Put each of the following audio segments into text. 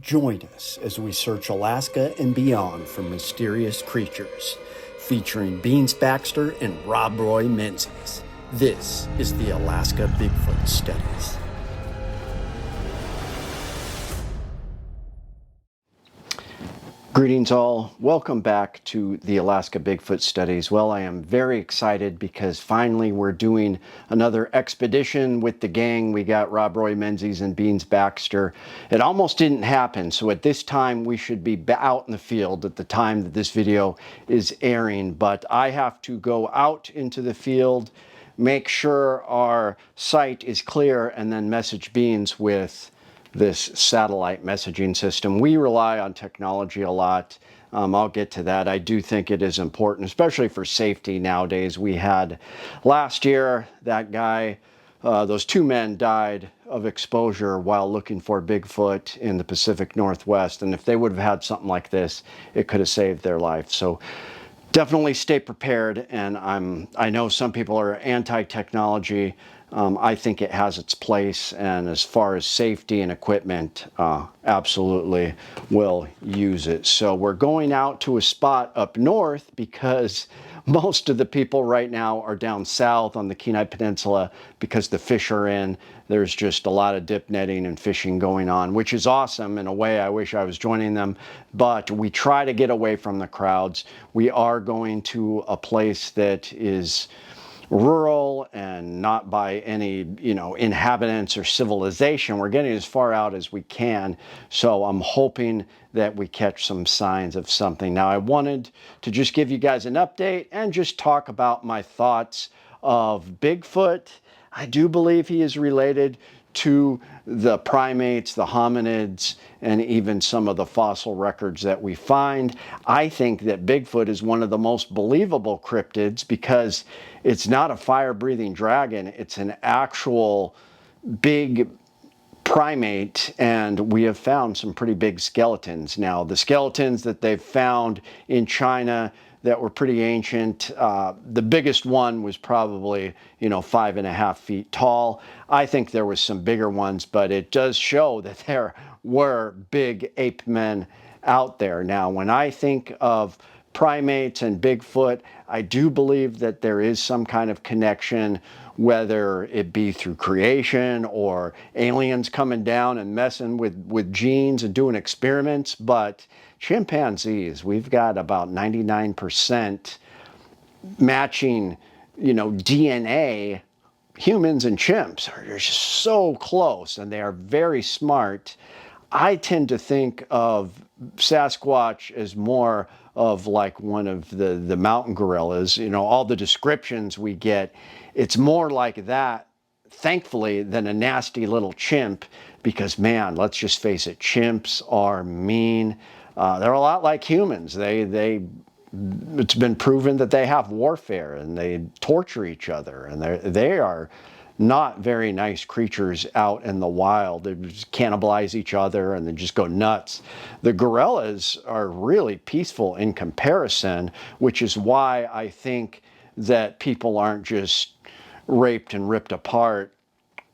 Join us as we search Alaska and beyond for mysterious creatures, featuring Beans Baxter and Rob Roy Menzies. This is the Alaska Bigfoot Studies. Greetings all. Welcome back to the Alaska Bigfoot Studies. Well, I am very excited because finally we're doing another expedition with the gang. We got Rob Roy Menzies and Beans Baxter. It almost didn't happen, so at this time we should be out in the field at the time that this video is airing, but I have to go out into the field, make sure our site is clear, and then message Beans with this satellite messaging system. We rely on technology a lot. I'll get to that. I do think it is important, especially for safety nowadays. We had last year, that guy, those two men died of exposure while looking for Bigfoot in the Pacific Northwest. And if they would have had something like this, it could have saved their life. So definitely stay prepared. And I know some people are anti-technology. I think it has its place, and as far as safety and equipment, absolutely will use it. So we're going out to a spot up north because most of the people right now are down south on the Kenai Peninsula because the fish are in. There's just a lot of dip netting and fishing going on, which is awesome. In a way, I wish I was joining them, but we try to get away from the crowds. We are going to a place that is rural and not by any, inhabitants or civilization. We're getting as far out as we can. So I'm hoping that we catch some signs of something. Now, I wanted to just give you guys an update and just talk about my thoughts of Bigfoot. I do believe he is related to the primates, the hominids, and even some of the fossil records that we find. I think that Bigfoot is one of the most believable cryptids because it's not a fire-breathing dragon. It's an actual big primate, and we have found some pretty big skeletons. Now, the skeletons that they've found in China that were pretty ancient. The biggest one was probably, 5.5 feet tall. I think there was some bigger ones, but it does show that there were big ape men out there. Now, when I think of primates and Bigfoot, I do believe that there is some kind of connection, whether it be through creation or aliens coming down and messing with genes and doing experiments. But chimpanzees, we've got about 99% matching, DNA. Humans and chimps are just so close, and they are very smart. I tend to think of Sasquatch as more of like one of the mountain gorillas. All the descriptions we get, it's more like that, thankfully, than a nasty little chimp, because man, let's just face it, chimps are mean. They're a lot like humans. It's been proven that they have warfare and they torture each other, and they are not very nice creatures out in the wild. They just cannibalize each other and then just go nuts. The gorillas are really peaceful in comparison, which is why I think that people aren't just raped and ripped apart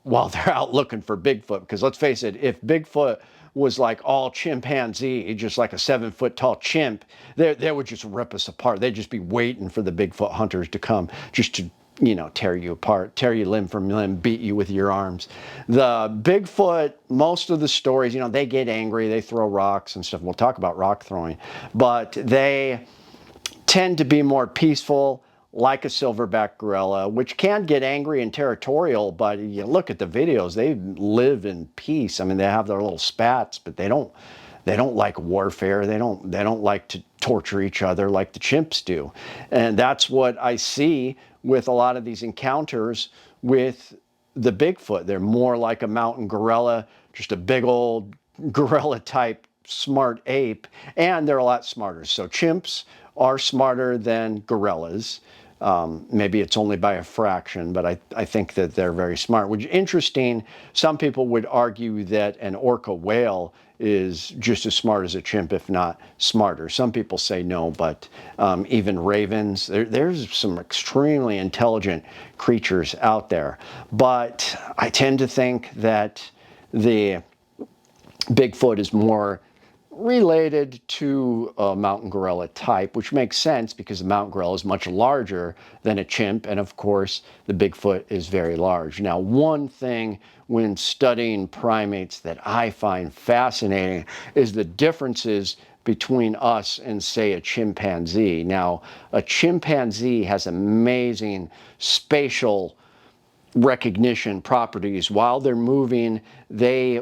while they're out looking for Bigfoot. Because let's face it, if Bigfoot was like all chimpanzee, just like a 7-foot tall chimp, they would just rip us apart. They'd just be waiting for the Bigfoot hunters to come just to, tear you apart, tear you limb from limb, beat you with your arms. The Bigfoot, most of the stories, they get angry, they throw rocks and stuff. We'll talk about rock throwing, but they tend to be more peaceful, like a silverback gorilla, which can get angry and territorial, but you look at the videos, they live in peace. I mean, they have their little spats, but they don't like warfare. They don't like to torture each other like the chimps do. And that's what I see with a lot of these encounters with the Bigfoot. They're more like a mountain gorilla, just a big old gorilla type smart ape, and they're a lot smarter. So chimps are smarter than gorillas. Maybe it's only by a fraction, but I think that they're very smart, which is interesting. Some people would argue that an orca whale is just as smart as a chimp, if not smarter. Some people say no, but even ravens, there's some extremely intelligent creatures out there. But I tend to think that the Bigfoot is more related to a mountain gorilla type, which makes sense because the mountain gorilla is much larger than a chimp, and of course the Bigfoot is very large. Now, one thing when studying primates that I find fascinating is the differences between us and, say, a chimpanzee. Now, a chimpanzee has amazing spatial recognition properties. While they're moving, they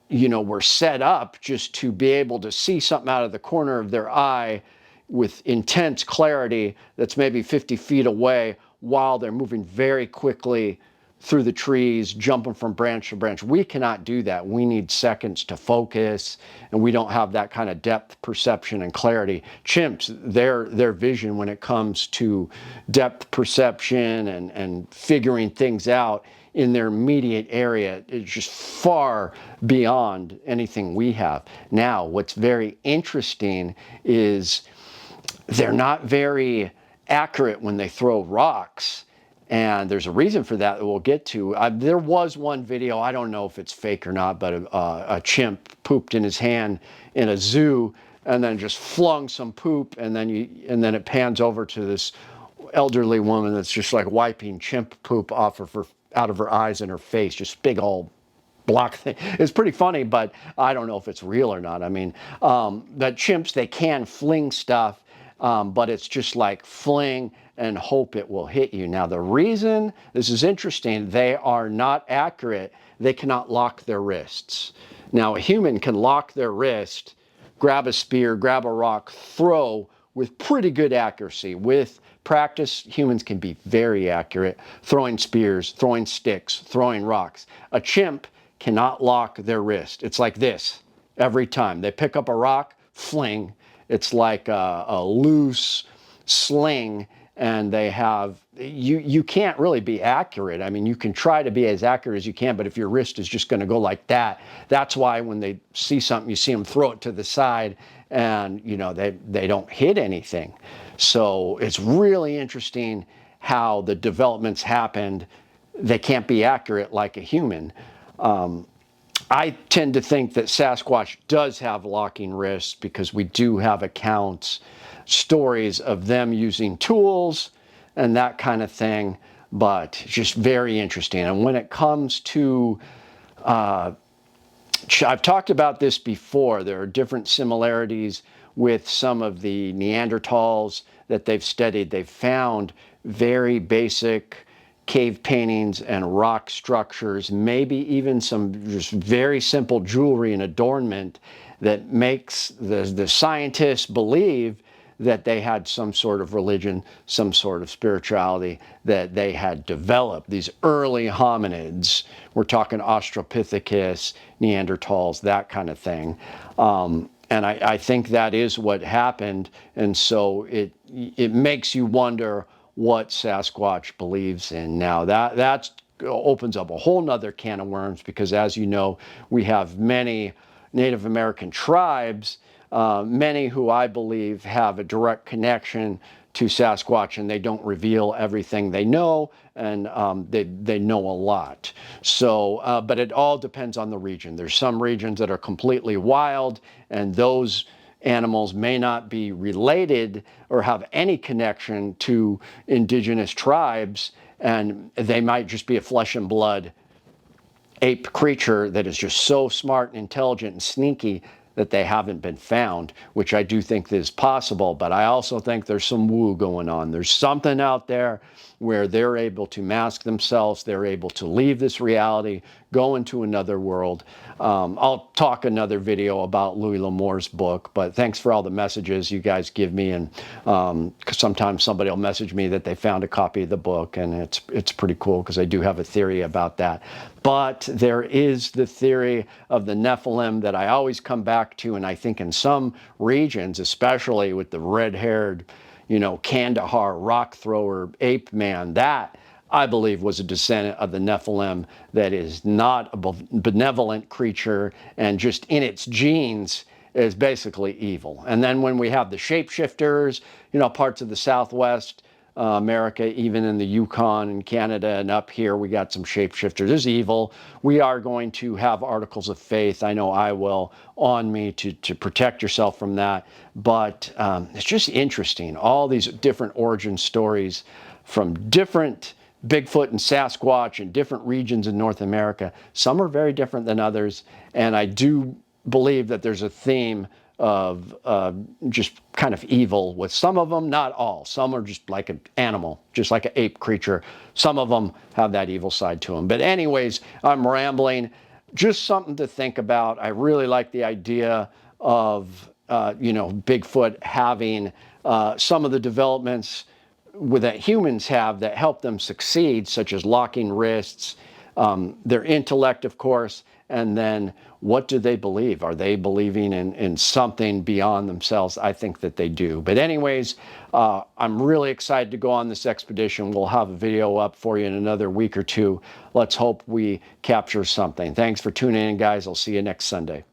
were set up just to be able to see something out of the corner of their eye with intense clarity that's maybe 50 feet away while they're moving very quickly through the trees, jumping from branch to branch. We cannot do that. We need seconds to focus, and we don't have that kind of depth perception and clarity. Chimps, their vision when it comes to depth perception and figuring things out in their immediate area is just far beyond anything we have. Now, what's very interesting is they're not very accurate when they throw rocks. And there's a reason for that we'll get to. There was one video, I don't know if it's fake or not, but a chimp pooped in his hand in a zoo and then just flung some poop, and then it pans over to this elderly woman that's just like wiping chimp poop off of out of her eyes and her face, just big old block thing. It's pretty funny, but I don't know if it's real or not. I mean, the chimps, they can fling stuff, but it's just like fling and hope it will hit you. Now, the reason this is interesting, they are not accurate. They cannot lock their wrists. Now, a human can lock their wrist, grab a spear, grab a rock, throw with pretty good accuracy. With practice, humans can be very accurate, throwing spears, throwing sticks, throwing rocks. A chimp cannot lock their wrist. It's like this every time. They pick up a rock, fling. It's like a loose sling, and they have, you can't really be accurate. I mean, you can try to be as accurate as you can, but if your wrist is just going to go like that, that's why when they see something, you see them throw it to the side, and they don't hit anything. So it's really interesting how the developments happened. They can't be accurate like a human. I tend to think that Sasquatch does have locking wrists because we do have accounts, stories of them using tools and that kind of thing, but just very interesting. And when it comes to, I've talked about this before, there are different similarities with some of the Neanderthals that they've studied. They've found very basic cave paintings and rock structures, maybe even some just very simple jewelry and adornment that makes the scientists believe that they had some sort of religion, some sort of spirituality that they had developed. These early hominids, we're talking Australopithecus, Neanderthals, that kind of thing. And I think that is what happened. And so it makes you wonder what Sasquatch believes in. Now, that opens up a whole nother can of worms, because as you know, we have many Native American tribes, many who I believe have a direct connection to Sasquatch, and they don't reveal everything they know, and they know a lot. So, but it all depends on the region. There's some regions that are completely wild, and those animals may not be related or have any connection to indigenous tribes, and they might just be a flesh and blood ape creature that is just so smart and intelligent and sneaky that they haven't been found, which I do think is possible. But I also think there's some woo going on. There's something out there where they're able to mask themselves, they're able to leave this reality, go into another world. I'll talk another video about Louis L'Amour's book, but thanks for all the messages you guys give me, and sometimes somebody will message me that they found a copy of the book, and it's pretty cool because I do have a theory about that. But there is the theory of the Nephilim that I always come back to, and I think in some regions, especially with the red-haired, Kandahar rock thrower ape man, that I believe was a descendant of the Nephilim that is not a benevolent creature, and just in its genes is basically evil. And then when we have the shapeshifters, parts of the Southwest, America, even in the Yukon and Canada and up here, we got some shapeshifters. There's evil. We are going to have articles of faith, I know I will, on me to protect yourself from that. But it's just interesting, all these different origin stories from different Bigfoot and Sasquatch in different regions in North America. Some are very different than others, and I do believe that there's a theme of just kind of evil with some of them, not all. Some are just like an animal, just like an ape creature. Some of them have that evil side to them. But anyways, I'm rambling. Just something to think about. I really like the idea of, Bigfoot having some of the developments that humans have that help them succeed, such as locking wrists, their intellect, of course, and then what do they believe? Are they believing in something beyond themselves? I think that they do. But anyways, I'm really excited to go on this expedition. We'll have a video up for you in another week or two. Let's hope we capture something. Thanks for tuning in, guys. I'll see you next Sunday.